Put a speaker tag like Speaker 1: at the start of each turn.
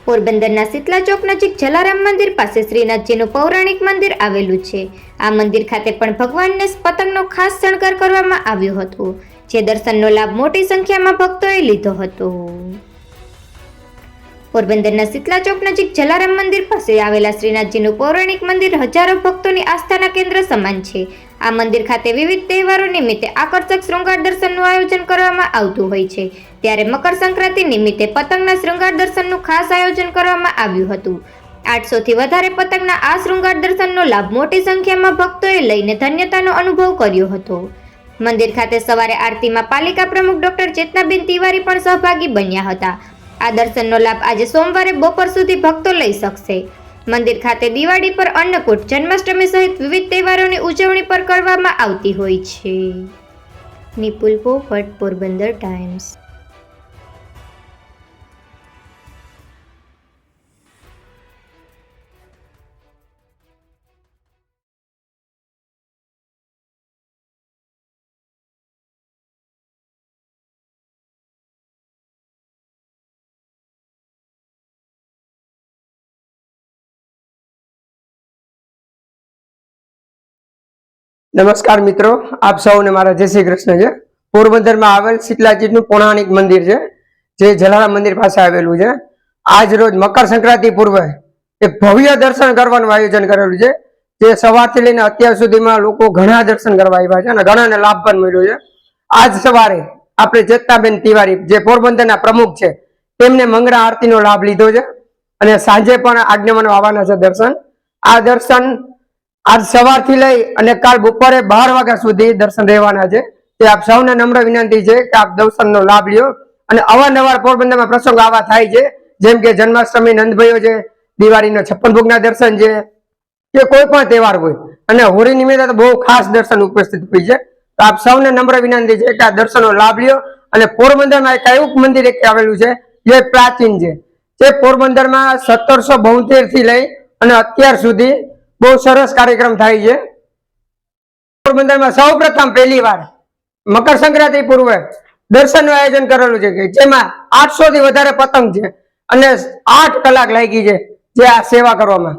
Speaker 1: પોરબંદરના શીતલા ચોક નજીક જલારામ મંદિર પાસે શ્રીનાથજીનું પૌરાણિક મંદિર આવેલું છે। આ મંદિર ખાતે પણ ભગવાનને પતંગનો ખાસ શણગાર કરવામાં આવ્યો હતો, જે દર્શનનો લાભ મોટી સંખ્યામાં ભક્તોએ લીધો હતો। પોરબંદરના શીતલા ચોક નજીક જલારામ મંદિર પાસે આવેલા શ્રીનાથજીનું પૌરાણિક મંદિર હજારો ભક્તોની આસ્થાના કેન્દ્ર સમાન છે। આ મંદિર ખાતે વિવિધ તહેવારો નિમિત્તે આકર્ષક શૃંગાર દર્શનનું આયોજન કરવામાં આવતું હોય છે, ત્યારે મકર સંક્રાંતિ નિમિત્તે પતંગના શૃંગાર દર્શનનું ખાસ આયોજન કરવામાં આવ્યું હતું। 800 થી વધારે પતંગના આ શૃંગાર દર્શનનો લાભ મોટી સંખ્યામાં ભક્તોએ લઈને ધન્યતાનો અનુભવ કર્યો હતો। મંદિર ખાતે સવારે આરતીમાં પાલિકા પ્રમુખ ડોક્ટર ચેતનાબેન તિવારી પણ સહભાગી બન્યા હતા। આ દર્શનનો લાભ આજે સોમવારે બપોર સુધી ભક્તો લઈ શકશે। મંદિર ખાતે દિવાળી પર અન્નકૂટ, જન્માષ્ટમી સહિત વિવિધ તહેવારોની ઉજવણી પર કરવામાં આવતી હોય છે। નિપુલ પોપટ, પોરબંદર ટાઈમ્સ।
Speaker 2: नमस्कार मित्रों, आप सौने मारा जय श्री कृष्ण है। पोरबंदर में आवेल शीतलाजीનું पौराणिक मंदिर है, जे जलाराम मंदिर पास आवेलू है। आज रोज मकर संक्रांति पूर्व एक भव्य दर्शन करवानुं आयोजन करेलुं छे, जे सवारथी लईने अत्यार सुधीमां लोको घणा दर्शन करवा आव्या छे अने घणाने लाभ पण मळ्यो छे। आज सवारे आपणे चेतनाबेन तिवारी जे पोरबंदરના प्रमुख छे तेमणे मंगळा आरतीनो लाभ लीधो छे अने सांजे पण आज्ञामानो आववाना छे दर्शन। आ दर्शन आज सवारथी लई अने काल बपोरे 12 वाग्या सुधी दर्शन रहेवाना छे। ते आप सौने नम्र विनंती छे के आप दर्शननो लाभ ल्यो अने अवारनवार पोरबंदरमां प्रसंग आवा थाय छे, जेम के जन्माष्टमी, नंदभयो छे, दिवाळीनो 56 भोगना दर्शन छे के कोई पण तहेवार होय अने होळी निमित्ते तो बहु खास दर्शन उपस्थित होय छे। तो आप सौने नम्र विनंती छे के आ दर्शननो लाभ ल्यो अने पोरबंदरमां एक एवुं मंदिर एक आवेलुं छे जे प्राचीन छे, जे पोरबंदरमां 1772 थी लई अने अत्यार सुधी बहुत सरस कार्यक्रम थाय छे। पोरबंदरमां सौ प्रथम पहली वार मकर संक्रांति पूर्व दर्शन आयोजन करेलुं छे, जेमां 800 थी वधारे पतंग छे अने 8 कलाक लागी छे जे आ सेवा करवामां।